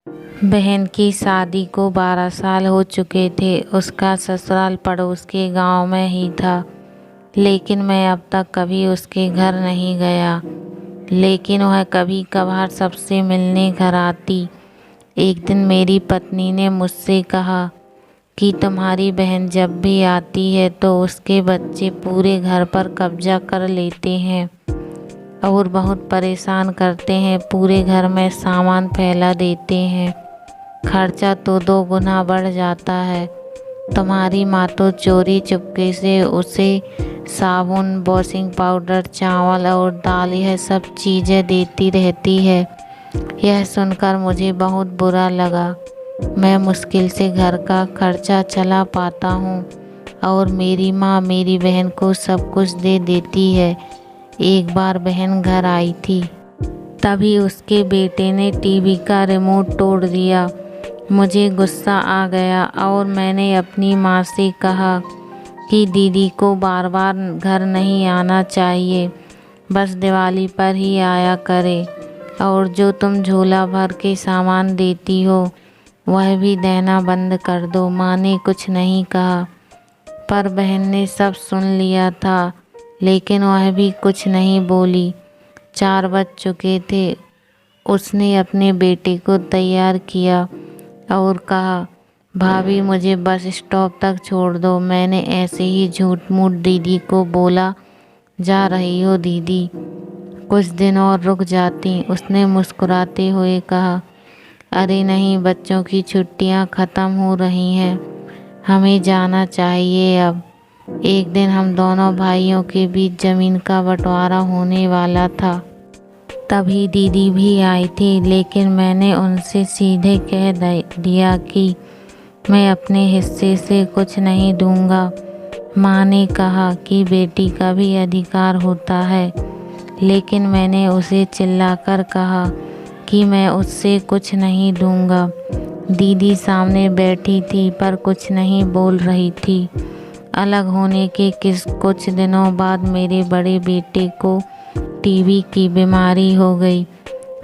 बहन की शादी को 12 साल हो चुके थे। उसका ससुराल पड़ोस के गांव में ही था, लेकिन मैं अब तक कभी उसके घर नहीं गया। लेकिन वह कभी कभार सबसे मिलने घर आती। एक दिन मेरी पत्नी ने मुझसे कहा कि तुम्हारी बहन जब भी आती है तो उसके बच्चे पूरे घर पर कब्जा कर लेते हैं और बहुत परेशान करते हैं, पूरे घर में सामान फैला देते हैं। खर्चा तो 2 गुना बढ़ जाता है। तुम्हारी माँ तो चोरी चुपके से उसे साबुन, वॉशिंग पाउडर, चावल और दाल, यह सब चीज़ें देती रहती है। यह सुनकर मुझे बहुत बुरा लगा। मैं मुश्किल से घर का खर्चा चला पाता हूँ और मेरी माँ मेरी बहन को सब कुछ दे देती है। एक बार बहन घर आई थी, तभी उसके बेटे ने टीवी का रिमोट तोड़ दिया। मुझे गुस्सा आ गया और मैंने अपनी माँ से कहा कि दीदी को बार बार घर नहीं आना चाहिए, बस दिवाली पर ही आया करे, और जो तुम झोला भर के सामान देती हो वह भी देना बंद कर दो। माँ ने कुछ नहीं कहा, पर बहन ने सब सुन लिया था, लेकिन वह भी कुछ नहीं बोली। 4 बज चुके थे। उसने अपने बेटे को तैयार किया और कहा, भाभी मुझे बस स्टॉप तक छोड़ दो। मैंने ऐसे ही झूठ मूठ दीदी को बोला, जा रही हो दीदी, कुछ दिन और रुक जाती। उसने मुस्कुराते हुए कहा, अरे नहीं, बच्चों की छुट्टियां ख़त्म हो रही हैं, हमें जाना चाहिए अब। एक दिन हम दोनों भाइयों के बीच ज़मीन का बंटवारा होने वाला था। तभी दीदी भी आई थी, लेकिन मैंने उनसे सीधे कह दिया कि मैं अपने हिस्से से कुछ नहीं दूंगा। माँ ने कहा कि बेटी का भी अधिकार होता है, लेकिन मैंने उसे चिल्लाकर कहा कि मैं उससे कुछ नहीं दूंगा। दीदी सामने बैठी थी पर कुछ नहीं बोल रही थी। अलग होने के कुछ दिनों बाद मेरे बड़े बेटे को टीबी की बीमारी हो गई।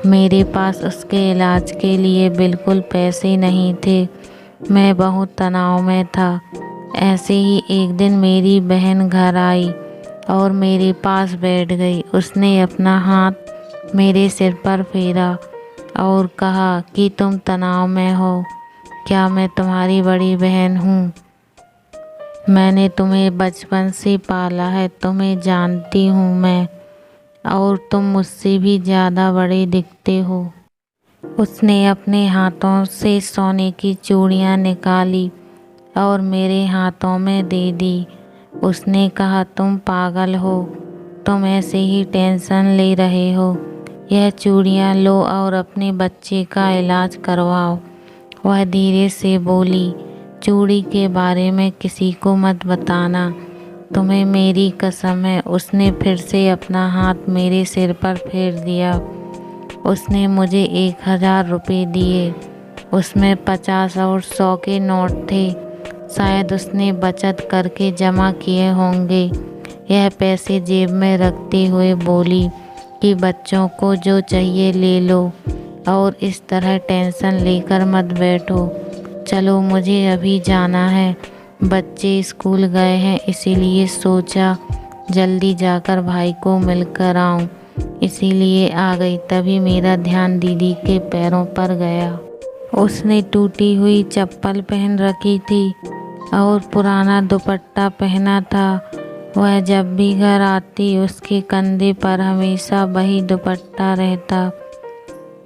मेरे पास उसके इलाज के लिए बिल्कुल पैसे नहीं थे। मैं बहुत तनाव में था। ऐसे ही एक दिन मेरी बहन घर आई और मेरे पास बैठ गई। उसने अपना हाथ मेरे सिर पर फेरा और कहा कि तुम तनाव में हो, क्या मैं तुम्हारी बड़ी बहन हूँ? मैंने तुम्हें बचपन से पाला है, तुम्हें जानती हूँ मैं, और तुम मुझसे भी ज़्यादा बड़े दिखते हो। उसने अपने हाथों से सोने की चूड़ियाँ निकाली और मेरे हाथों में दे दी। उसने कहा, तुम पागल हो, तुम ऐसे ही टेंशन ले रहे हो, यह चूड़ियाँ लो और अपने बच्चे का इलाज करवाओ। वह धीरे से बोली, चूड़ी के बारे में किसी को मत बताना, तुम्हें मेरी कसम है। उसने फिर से अपना हाथ मेरे सिर पर फेर दिया। उसने मुझे 1000 रुपये दिए। उसमें 50 और 100 के नोट थे। शायद उसने बचत करके जमा किए होंगे। यह पैसे जेब में रखते हुए बोली कि बच्चों को जो चाहिए ले लो और इस तरह टेंशन लेकर मत बैठो। चलो, मुझे अभी जाना है, बच्चे स्कूल गए हैं, इसीलिए सोचा जल्दी जाकर भाई को मिलकर आऊं, इसीलिए आ गई। तभी मेरा ध्यान दीदी के पैरों पर गया। उसने टूटी हुई चप्पल पहन रखी थी और पुराना दुपट्टा पहना था। वह जब भी घर आती उसके कंधे पर हमेशा वही दुपट्टा रहता।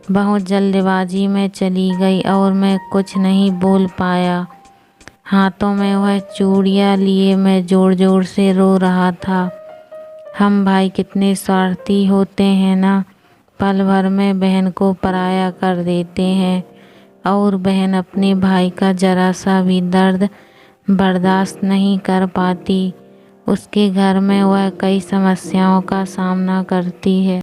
बहुत जल्दबाजी में चली गई और मैं कुछ नहीं बोल पाया। हाथों में वह चूड़ियाँ लिए मैं जोर जोर से रो रहा था। हम भाई कितने स्वार्थी होते हैं ना, पल भर में बहन को पराया कर देते हैं और बहन अपने भाई का जरा सा भी दर्द बर्दाश्त नहीं कर पाती। उसके घर में वह कई समस्याओं का सामना करती है।